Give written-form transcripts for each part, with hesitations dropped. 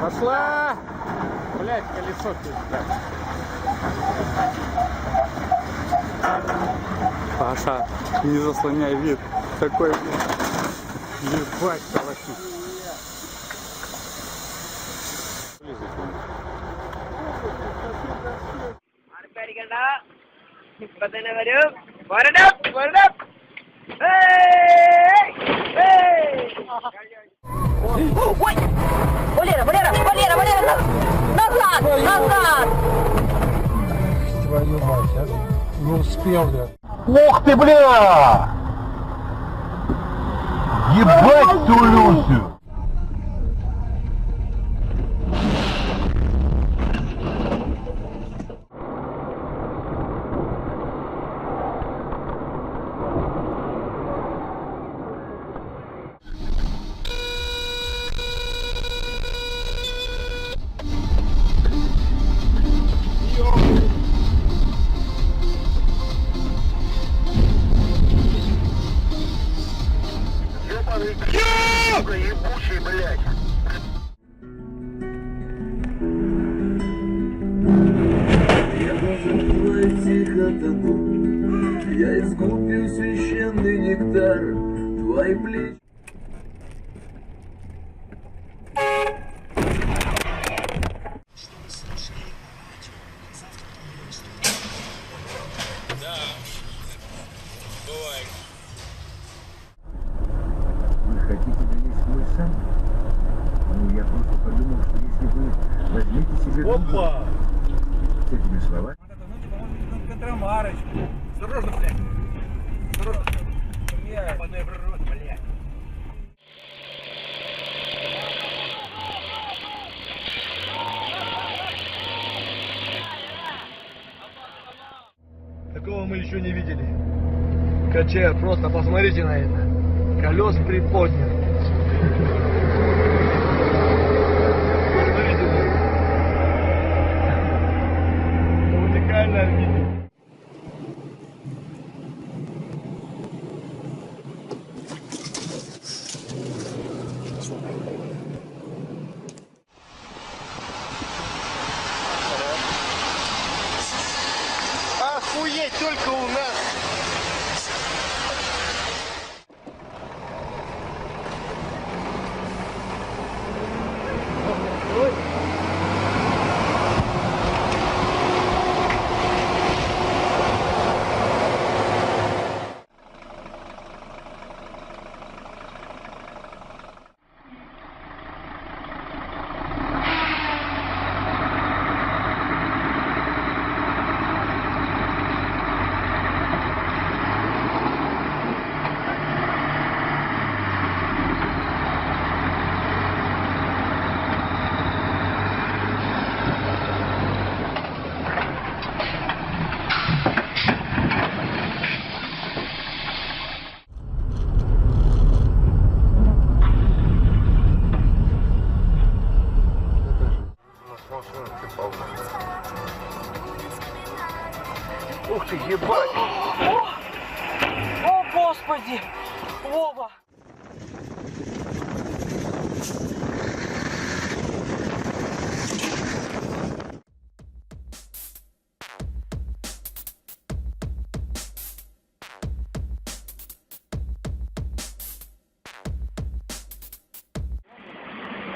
Пошла! Блять, колесо пизда. Паша, не заслоняй вид. Такой, ебать, колосит. Ой! Валера, Валера, Валера, Валера! Назад! Назад! Твою мать, а? Не успел я. Ух ты, бля! Ебать ту Люсю! Ебучий, блядь! Я должен войти хатану, я искупил священный нектар, твои плечи. Вы хотите залезть в мой сам? Ну, я просто подумал, что если вы возьмете себе... Опа! С этими словами... Осторожно, блядь. Осторожно. Блядь. Такого мы еще не видели. Качая, просто посмотрите на это. Колес приподнят. Посмотрите на это. Уникальное видео. Охуеть, только у нас. Ух ты, ебать! О, Господи! Вова!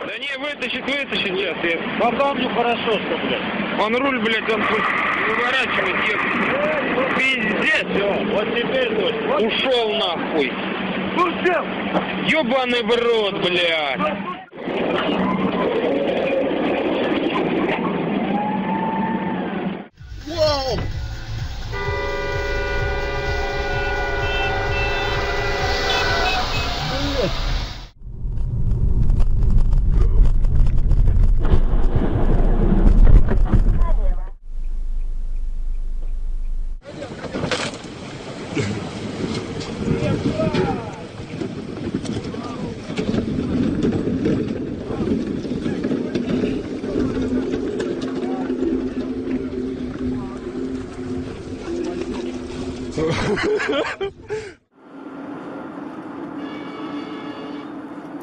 Да не, вытащит сейчас. Попомню хорошо, что, блядь. Он руль, блядь, он выворачивает, ехать. Пиздец. Все, вот теперь точно. Ушел нахуй. Ёбаный в рот, блядь.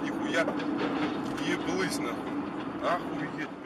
Нихуя. Еблысь нахуй. Охуеть.